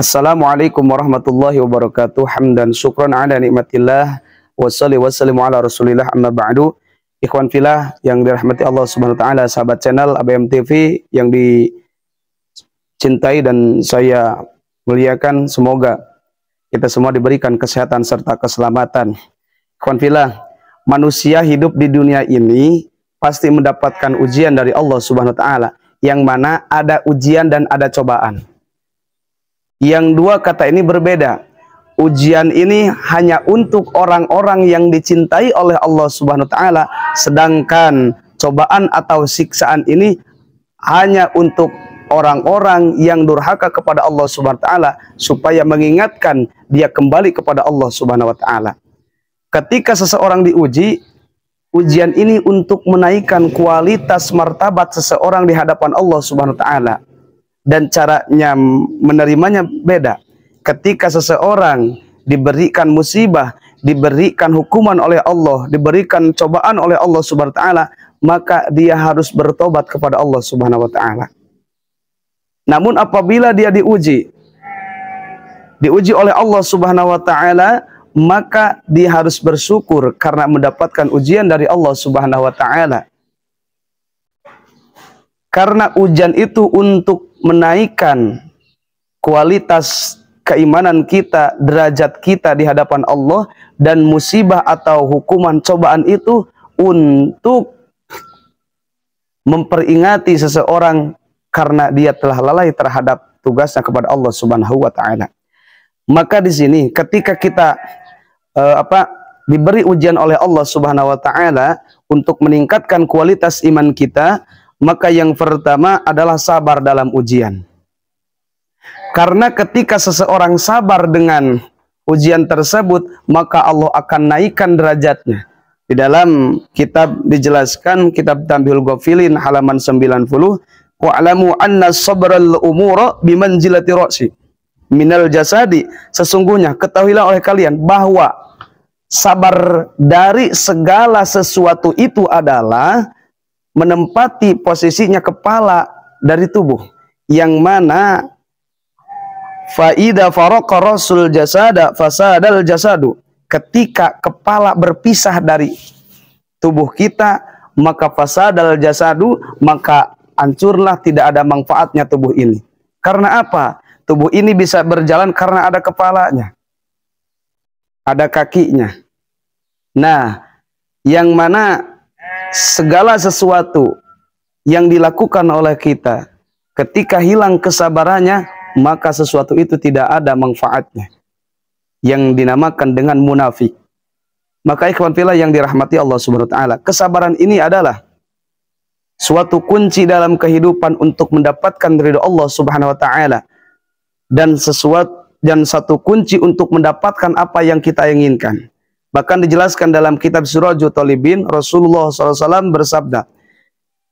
Assalamualaikum warahmatullahi wabarakatuh. Hamdan syukran ala nikmatillah. Wassalli wassalamu ala rasulillah amma ba'du. Ikhwan filah yang dirahmati Allah subhanahu wa ta'ala, sahabat channel ABM TV yang dicintai dan saya muliakan, semoga kita semua diberikan kesehatan serta keselamatan. Ikhwan filah, manusia hidup di dunia ini pasti mendapatkan ujian dari Allah subhanahu wa ta'ala, yang mana ada ujian dan ada cobaan. Yang dua kata ini berbeda. Ujian ini hanya untuk orang-orang yang dicintai oleh Allah subhanahu wa ta'ala, sedangkan cobaan atau siksaan ini hanya untuk orang-orang yang durhaka kepada Allah subhanahu wa ta'ala, supaya mengingatkan dia kembali kepada Allah subhanahu wa ta'ala. Ketika seseorang diuji, ujian ini untuk menaikkan kualitas martabat seseorang di hadapan Allah subhanahu wa ta'ala. Dan caranya menerimanya beda. Ketika seseorang diberikan musibah, diberikan hukuman oleh Allah, diberikan cobaan oleh Allah subhanahu wa ta'ala, maka dia harus bertobat kepada Allah subhanahu wa ta'ala. Namun apabila dia diuji oleh Allah subhanahu wa ta'ala, maka dia harus bersyukur karena mendapatkan ujian dari Allah subhanahu wa ta'ala. Karena ujian itu untuk menaikkan kualitas keimanan kita, derajat kita di hadapan Allah, dan musibah atau hukuman cobaan itu untuk memperingati seseorang karena dia telah lalai terhadap tugasnya kepada Allah subhanahu wa ta'ala. Maka di sini ketika kita diberi ujian oleh Allah subhanahu wa ta'ala untuk meningkatkan kualitas iman kita, maka yang pertama adalah sabar dalam ujian. Karena ketika seseorang sabar dengan ujian tersebut, maka Allah akan naikkan derajatnya. Di dalam kitab dijelaskan, kitab Tanbihul Ghafilin halaman 90, wa'lamu anna sabral umura bimanzilati ra'si minal jasadi. Sesungguhnya ketahuilah oleh kalian bahwa sabar dari segala sesuatu itu adalah menempati posisinya kepala dari tubuh, yang mana faida faraqa rasul jasada fasadal jasadu. Ketika kepala berpisah dari tubuh kita, maka fasadal jasadu, maka hancurlah, tidak ada manfaatnya tubuh ini. Karena apa? Tubuh ini bisa berjalan karena ada kepalanya, ada kakinya. Nah, yang mana segala sesuatu yang dilakukan oleh kita, ketika hilang kesabarannya, maka sesuatu itu tidak ada manfaatnya, yang dinamakan dengan munafik. Maka ikhwan fillah yang dirahmati Allah subhanahu wa ta'ala, kesabaran ini adalah suatu kunci dalam kehidupan untuk mendapatkan ridho Allah subhanahu wa ta'ala, dan satu kunci untuk mendapatkan apa yang kita inginkan. Bahkan dijelaskan dalam kitab Sirajul Talibin, Rasulullah SAW bersabda,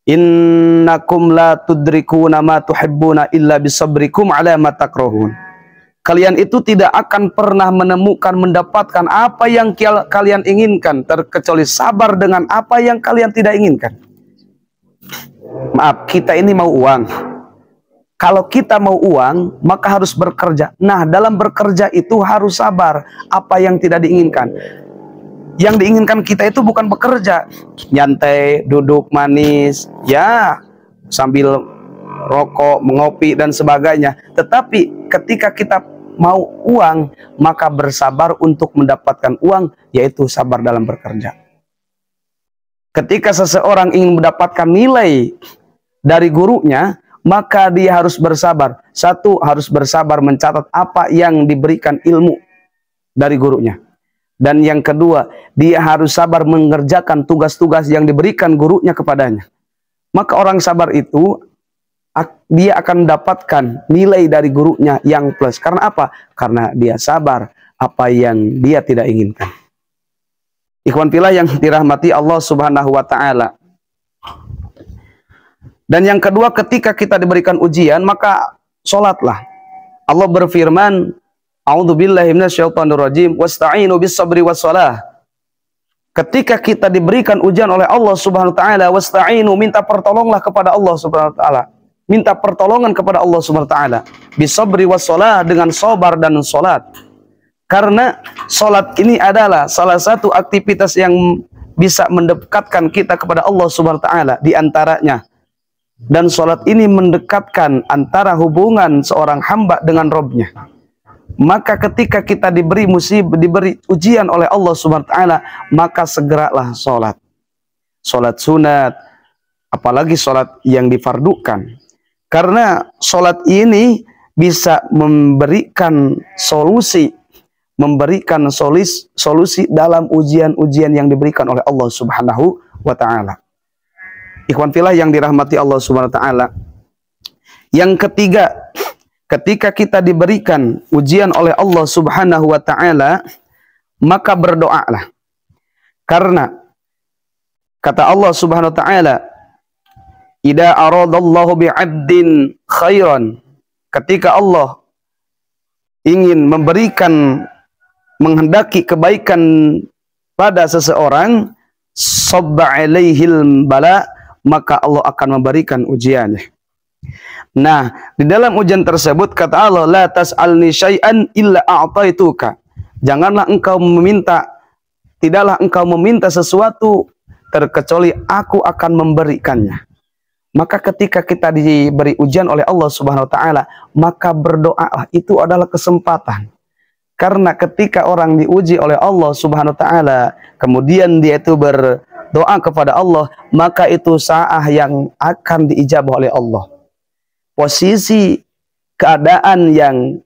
innakum la tudrikuna ma tuhibbuna illa bisabrikum ala ma takrahun. Kalian itu tidak akan pernah menemukan, mendapatkan apa yang kalian inginkan, terkecuali sabar dengan apa yang kalian tidak inginkan. Maaf, kita ini mau uang. Kalau kita mau uang, maka harus bekerja. Nah, dalam bekerja itu harus sabar apa yang tidak diinginkan. Yang diinginkan kita itu bukan bekerja, nyantai, duduk manis, ya, sambil rokok, mengopi, dan sebagainya. Tetapi ketika kita mau uang, maka bersabar untuk mendapatkan uang, yaitu sabar dalam bekerja. Ketika seseorang ingin mendapatkan nilai dari gurunya, maka dia harus bersabar. Satu, harus bersabar mencatat apa yang diberikan ilmu dari gurunya. Dan yang kedua, dia harus sabar mengerjakan tugas-tugas yang diberikan gurunya kepadanya. Maka orang sabar itu, dia akan mendapatkan nilai dari gurunya yang plus. Karena apa? Karena dia sabar apa yang dia tidak inginkan. Ikhwan fillah yang dirahmati Allah subhanahu wa ta'ala. Dan yang kedua, ketika kita diberikan ujian, maka sholatlah. Allah berfirman, a'udzubillahi minasyaitonirrajim, wasta'inu bis-sabri was-shalah. Ketika kita diberikan ujian oleh Allah subhanahu wa ta'ala, wasta'inu, minta pertolonglah kepada Allah subhanahu wa ta'ala. minta pertolongan kepada Allah Subhanahu wa taala. Bisabri wassalah, dengan sabar dan salat. Karena salat ini adalah salah satu aktivitas yang bisa mendekatkan kita kepada Allah Subhanahu wa taala di antaranya. Dan salat ini mendekatkan antara hubungan seorang hamba dengan Rabb-nya. Maka ketika kita diberi musibah, diberi ujian oleh Allah Subhanahu wa taala, maka segeralah salat. Salat sunat, apalagi salat yang difardukan. Karena salat ini bisa memberikan solusi dalam ujian-ujian yang diberikan oleh Allah Subhanahu wa taala. Ikhwan fillah yang dirahmati Allah Subhanahu wa taala. Yang ketiga, ketika kita diberikan ujian oleh Allah Subhanahu wa taala, maka berdoalah. Karena kata Allah Subhanahu wa taala, "Idza aradallahu bi'abdin khairan," ketika Allah ingin menghendaki kebaikan pada seseorang, sabba alaihil bala, maka Allah akan memberikan ujiannya. Nah, di dalam ujian tersebut kata Allah, la tas'alni syai'an illa a'taituka. Tidaklah engkau meminta sesuatu terkecuali aku akan memberikannya. Maka ketika kita diberi ujian oleh Allah Subhanahu wa taala, maka berdoalah. Itu adalah kesempatan. Karena ketika orang diuji oleh Allah Subhanahu wa taala, kemudian dia itu berdoa kepada Allah, maka itu saat yang akan diijabah oleh Allah. Posisi keadaan yang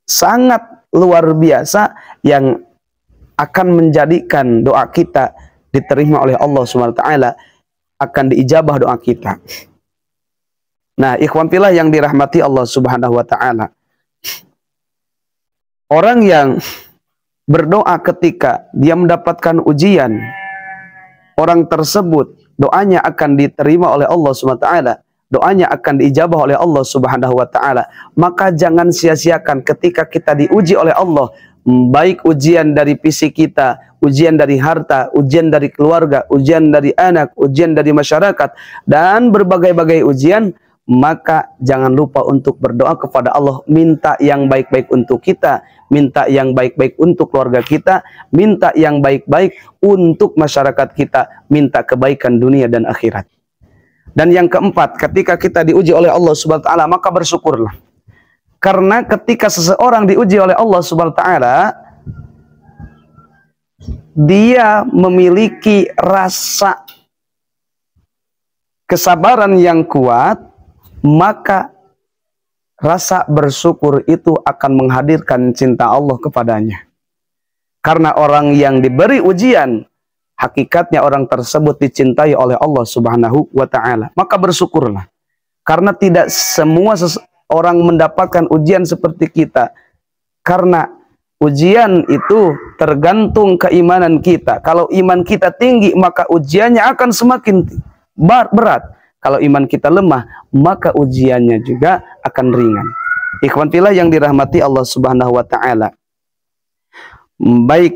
sangat luar biasa yang akan menjadikan doa kita diterima oleh Allah Subhanahu wa taala, akan diijabah doa kita. Nah, ikhwan fillah yang dirahmati Allah Subhanahu wa taala. Orang yang berdoa ketika dia mendapatkan ujian, orang tersebut doanya akan diterima oleh Allah Subhanahu wa taala. Doanya akan diijabah oleh Allah Subhanahu wa taala. Maka jangan sia-siakan ketika kita diuji oleh Allah, baik ujian dari fisik kita, ujian dari harta, ujian dari keluarga, ujian dari anak, ujian dari masyarakat, dan berbagai-bagai ujian, maka jangan lupa untuk berdoa kepada Allah, minta yang baik-baik untuk kita, minta yang baik-baik untuk keluarga kita, minta yang baik-baik untuk masyarakat kita, minta kebaikan dunia dan akhirat. Dan yang keempat, ketika kita diuji oleh Allah Subhanahu wa taala, maka bersyukurlah. Karena ketika seseorang diuji oleh Allah Subhanahu wa taala, dia memiliki rasa kesabaran yang kuat, maka rasa bersyukur itu akan menghadirkan cinta Allah kepadanya. Karena orang yang diberi ujian, hakikatnya orang tersebut dicintai oleh Allah Subhanahu wa taala. Maka bersyukurlah. Karena tidak semua orang mendapatkan ujian seperti kita. Karena ujian itu tergantung keimanan kita. Kalau iman kita tinggi, maka ujiannya akan semakin berat. Kalau iman kita lemah, maka ujiannya juga akan ringan. Ikhwan fillah yang dirahmati Allah Subhanahu wa taala. Baik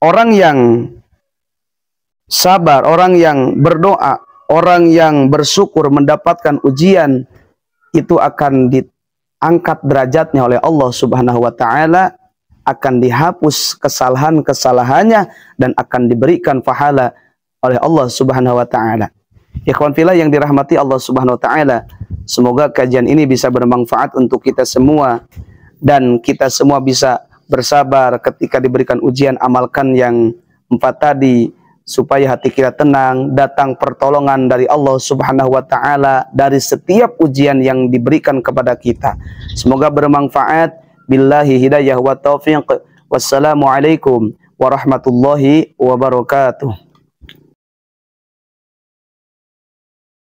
orang yang sabar, orang yang berdoa, orang yang bersyukur mendapatkan ujian, itu akan diangkat derajatnya oleh Allah Subhanahu wa taala, akan dihapus kesalahan-kesalahannya, dan akan diberikan pahala oleh Allah Subhanahu wa taala. Ikhwan fillah yang dirahmati Allah Subhanahu wa taala, semoga kajian ini bisa bermanfaat untuk kita semua, dan kita semua bisa bersabar ketika diberikan ujian. Amalkan yang 4 tadi supaya hati kita tenang, datang pertolongan dari Allah Subhanahu wa taala dari setiap ujian yang diberikan kepada kita. Semoga bermanfaat. Billahi hidayah wa taufiq. Wassalamualaikum warahmatullahi wabarakatuh.